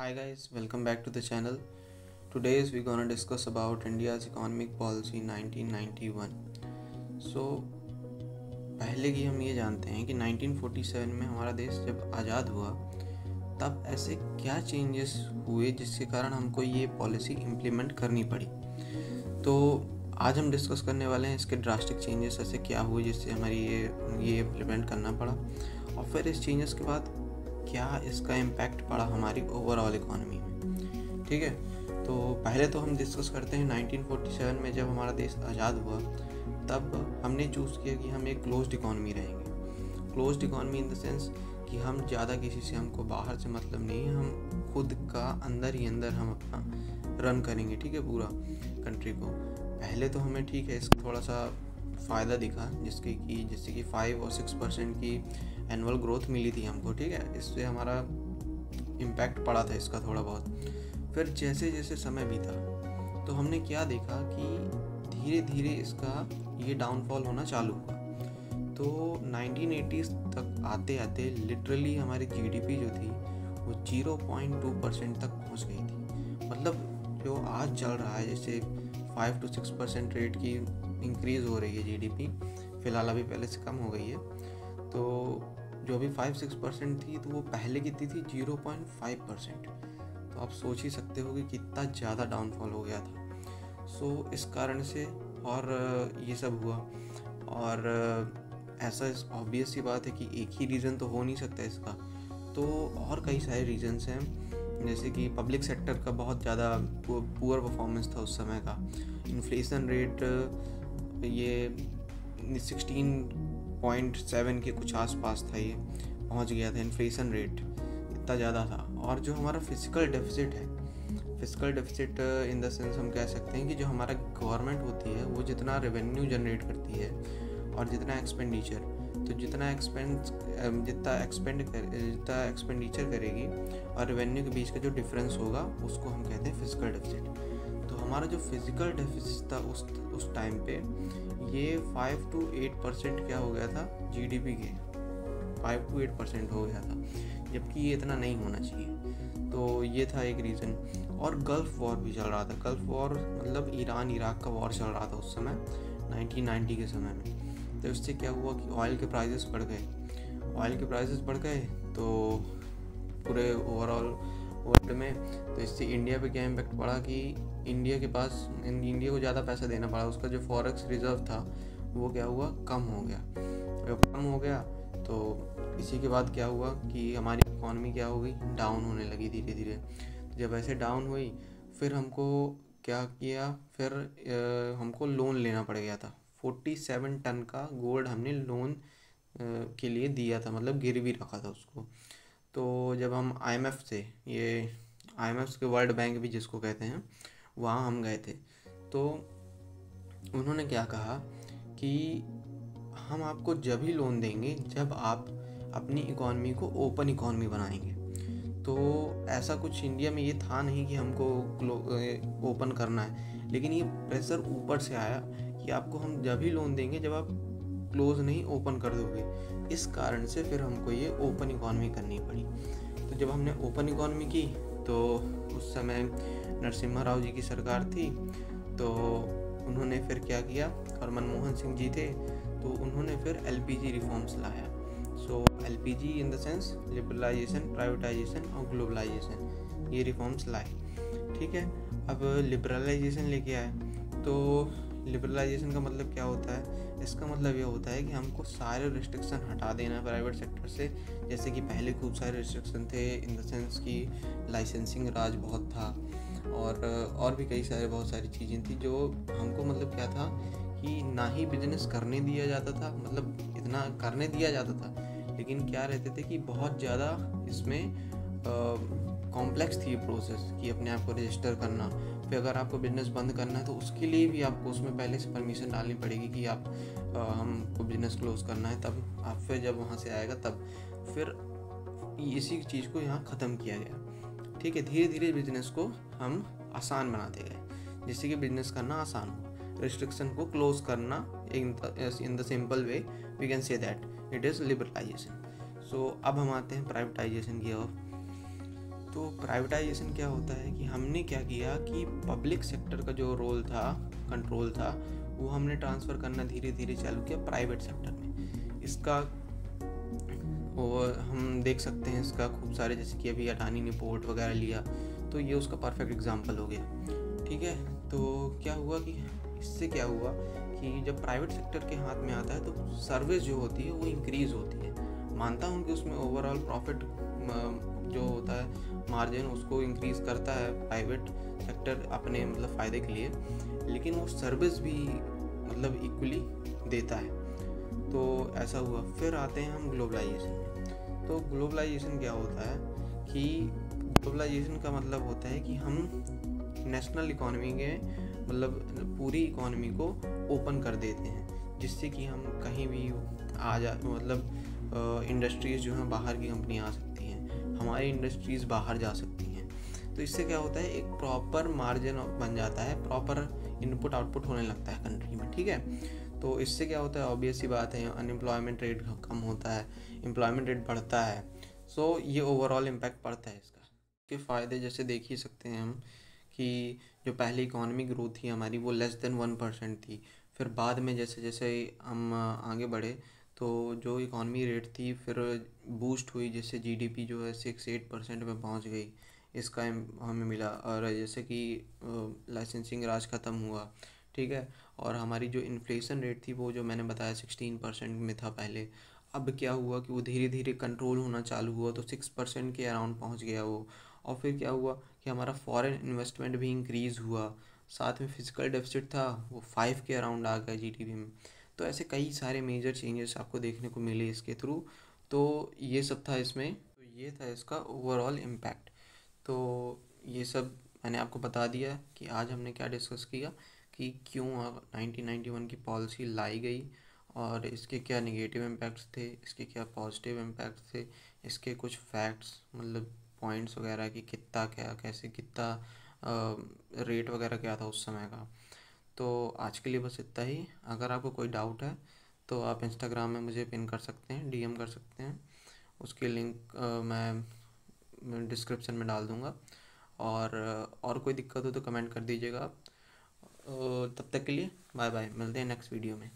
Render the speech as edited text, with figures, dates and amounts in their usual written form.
Hi guys, welcome back to the channel. Today we're gonna discuss about India's economic policy 1991. So पहले की हम ये जानते हैं कि 1947 में हमारा देश जब आज़ाद हुआ तब ऐसे क्या चेंजेस हुए जिसके कारण हमको ये पॉलिसी इम्प्लीमेंट करनी पड़ी। तो आज हम डिस्कस करने वाले हैं इसके ड्रास्टिक चेंजेस ऐसे क्या हुए जिससे हमारी ये इम्प्लीमेंट करना पड़ा, और फिर इस चेंजेस के बाद क्या इसका इम्पैक्ट पड़ा हमारी ओवरऑल इकोनॉमी में। ठीक है, तो पहले तो हम डिस्कस करते हैं 1947 में जब हमारा देश आज़ाद हुआ तब हमने चूज़ किया कि हम एक क्लोज्ड इकोनॉमी रहेंगे। Closed economy in the sense कि हम ज़्यादा किसी से हमको बाहर से मतलब नहीं है, हम खुद का अंदर ही अंदर हम अपना रन करेंगे। ठीक है, पूरा कंट्री को। पहले तो हमें ठीक है इसका थोड़ा सा फ़ायदा दिखा जिससे कि 5 और 6% की एनुअल ग्रोथ मिली थी हमको। ठीक है, इससे हमारा इम्पैक्ट पड़ा था इसका थोड़ा बहुत। फिर जैसे जैसे समय बीता तो हमने क्या देखा कि धीरे धीरे इसका ये डाउनफॉल होना चालू हुआ। तो 1980s तक आते आते लिटरली हमारी जीडीपी जो थी वो 0.2% तक पहुंच गई थी। मतलब जो आज चल रहा है जैसे 5 to 6% रेट की इंक्रीज़ हो रही है जीडीपी, फ़िलहाल अभी पहले से कम हो गई है। तो जो अभी 5-6% थी तो वो पहले कितनी थी 0.5%। तो आप सोच ही सकते हो कि कितना ज़्यादा डाउनफॉल हो गया था। सो इस कारण से और ये सब हुआ। और ऐसा ऑब्वियस सी बात है कि एक ही रीज़न तो हो नहीं सकता इसका, तो और कई सारे रीजंस हैं। जैसे कि पब्लिक सेक्टर का बहुत ज़्यादा पुअर परफॉर्मेंस था उस समय का। इन्फ्लेशन रेट ये 16.7 के कुछ आसपास था, ये पहुंच गया था इन्फ्लेशन रेट, इतना ज़्यादा था। और जो हमारा फिजिकल डेफिसिट है, physical deficit in the sense हम कह सकते हैं कि जो हमारा गवर्नमेंट होती है वो जितना रेवेन्यू जनरेट करती है और जितना एक्सपेंडिचर, तो जितना एक्सपेंडिचर करेगी और रेवेन्यू के बीच का जो डिफरेंस होगा उसको हम कहते हैं फिजिकल डेफिसिट। तो हमारा जो फिजिकल डेफिसिट था उस टाइम पे ये 5 to 8% क्या हो गया था, जीडीपी के 5 to 8% हो गया था, जबकि ये इतना नहीं होना चाहिए। तो ये था एक रीज़न। और गल्फ़ वॉर भी चल रहा था। गल्फ़ वॉर मतलब ईरान इराक का वॉर चल रहा था उस समय 1990 के समय में। तो इससे क्या हुआ कि ऑयल के प्राइसेस बढ़ गए तो पूरे ओवरऑल वर्ल्ड में। तो इससे इंडिया पे क्या इम्पैक्ट पड़ा कि इंडिया को ज़्यादा पैसा देना पड़ा। उसका जो फॉरेक्स रिजर्व था वो क्या हुआ, कम हो गया। जब कम हो गया तो इसी के बाद क्या हुआ कि हमारी इकॉनमी क्या हो गई, डाउन होने लगी धीरे धीरे। जब ऐसे डाउन हुई फिर हमको क्या किया, फिर हमको लोन लेना पड़ गया था। 47 टन का गोल्ड हमने लोन के लिए दिया था, मतलब गिरवी रखा था उसको। तो जब हम आईएमएफ के वर्ल्ड बैंक भी जिसको कहते हैं, वहाँ हम गए थे तो उन्होंने क्या कहा कि हम आपको जब ही लोन देंगे जब आप अपनी इकॉनमी को ओपन इकॉनमी बनाएंगे। तो ऐसा कुछ इंडिया में ये था नहीं कि हमको ओपन करना है, लेकिन ये प्रेशर ऊपर से आया कि आपको हम जब ही लोन देंगे जब आप क्लोज नहीं ओपन कर दोगे। इस कारण से फिर हमको ये ओपन इकॉनमी करनी पड़ी। तो जब हमने ओपन इकॉनमी की तो उस समय नरसिम्हा राव जी की सरकार थी, तो उन्होंने फिर क्या किया, और मनमोहन सिंह जी थे, तो उन्होंने फिर एलपीजी रिफॉर्म्स लाया। So LPG in the sense liberalisation, privatisation और ग्लोबलाइजेशन, ये रिफॉर्म्स लाए। ठीक है, अब लिबरलाइजेशन लेके आए। तो लिबरलाइजेशन का मतलब क्या होता है, इसका मतलब ये होता है कि हमको सारे रिस्ट्रिक्शन हटा देना है प्राइवेट सेक्टर से। जैसे कि पहले खूब सारे रिस्ट्रिक्शन थे इन द सेंस कि लाइसेंसिंग राज बहुत था, और भी बहुत सारी चीज़ें थी जो हमको मतलब क्या था कि ना ही बिजनेस करने दिया जाता था, मतलब इतना करने दिया जाता था, लेकिन क्या रहते थे कि बहुत ज़्यादा इसमें कॉम्प्लेक्स थी प्रोसेस कि अपने आप को रजिस्टर करना। फिर अगर आपको बिजनेस बंद करना है तो उसके लिए भी आपको उसमें पहले से परमिशन डालनी पड़ेगी कि आप हमको बिजनेस क्लोज करना है, तब आप फिर जब वहाँ से आएगा तब फिर इसी चीज़ को यहाँ ख़त्म किया गया। ठीक है, धीरे धीरे बिजनेस को हम आसान बनाते गए, जिससे कि बिजनेस करना आसान हो, रिस्ट्रिक्शन को क्लोज करना in the simple way we can say that it is liberalisation. So अब हम आते हैं प्राइवेटाइजेशन की ओर। तो प्राइवेटाइजेशन क्या होता है कि हमने क्या किया कि पब्लिक सेक्टर का जो रोल था, कंट्रोल था, वो हमने ट्रांसफ़र करना धीरे धीरे चालू किया प्राइवेट सेक्टर में। इसका और हम देख सकते हैं इसका खूब सारे, जैसे कि अभी अडानी ने पोर्ट वगैरह लिया, तो ये उसका परफेक्ट एग्जांपल हो गया। ठीक है, तो क्या हुआ कि इससे क्या हुआ कि जब प्राइवेट सेक्टर के हाथ में आता है तो सर्विस जो होती है वो इंक्रीज़ होती है। मानता हूँ कि उसमें ओवरऑल प्रॉफिट जो होता है, मार्जिन, उसको इंक्रीज़ करता है प्राइवेट सेक्टर अपने मतलब फ़ायदे के लिए, लेकिन वो सर्विस भी मतलब इक्वली देता है। तो ऐसा हुआ। फिर आते हैं हम ग्लोबलाइजेशन में। तो ग्लोबलाइजेशन क्या होता है कि ग्लोबलाइजेशन का मतलब होता है कि हम नेशनल इकोनॉमी के मतलब पूरी इकोनॉमी को ओपन कर देते हैं, जिससे कि हम कहीं भी आ जा मतलब इंडस्ट्रीज़ जो हैं बाहर की कंपनियाँ आ सकती हैं, हमारी इंडस्ट्रीज़ बाहर जा सकती हैं। तो इससे क्या होता है, एक प्रॉपर मार्जिन बन जाता है, प्रॉपर इनपुट आउटपुट होने लगता है कंट्री में। ठीक है, तो इससे क्या होता है, ऑब्वियस सी बात है, अनएम्प्लॉयमेंट रेट कम होता है, एम्प्लॉयमेंट रेट बढ़ता है। सो ये ओवरऑल इम्पैक्ट पड़ता है इसका। के फ़ायदे जैसे देख ही सकते हैं हम कि जो पहले इकोनॉमिक ग्रोथ थी हमारी वो लेस देन 1% थी। फिर बाद में जैसे जैसे हम आगे बढ़े तो जो इकोनॉमी रेट थी फिर बूस्ट हुई, जैसे जीडीपी जो है 6-8% में पहुंच गई, इसका हमें मिला। और जैसे कि लाइसेंसिंग राज ख़त्म हुआ, ठीक है, और हमारी जो इन्फ्लेशन रेट थी वो जो मैंने बताया 16% में था पहले, अब क्या हुआ कि वो धीरे धीरे कंट्रोल होना चालू हुआ तो 6% के अराउंड पहुंच गया वो। और फिर क्या हुआ कि हमारा फॉरेन इन्वेस्टमेंट भी इंक्रीज़ हुआ, साथ में फिजिकल डेफिसिट था वो 5 के अराउंड आ गया जीडीपी में। तो ऐसे कई सारे मेजर चेंजेस आपको देखने को मिले इसके थ्रू। तो ये सब था इसमें, तो ये था इसका ओवरऑल इम्पैक्ट। तो ये सब मैंने आपको बता दिया कि आज हमने क्या डिस्कस किया कि क्यों 1991 की पॉलिसी लाई गई और इसके क्या नेगेटिव इम्पैक्ट्स थे, इसके क्या पॉजिटिव इम्पैक्ट्स थे, इसके कुछ फैक्ट्स मतलब पॉइंट्स वगैरह कि कितना क्या कैसे कितना रेट वगैरह क्या था उस समय का। तो आज के लिए बस इतना ही। अगर आपको कोई डाउट है तो आप इंस्टाग्राम में मुझे पिन कर सकते हैं, डीएम कर सकते हैं, उसकी लिंक मैं डिस्क्रिप्शन में डाल दूँगा। और कोई दिक्कत हो तो कमेंट कर दीजिएगा आप। तब तक के लिए बाय बाय, मिलते हैं नेक्स्ट वीडियो में।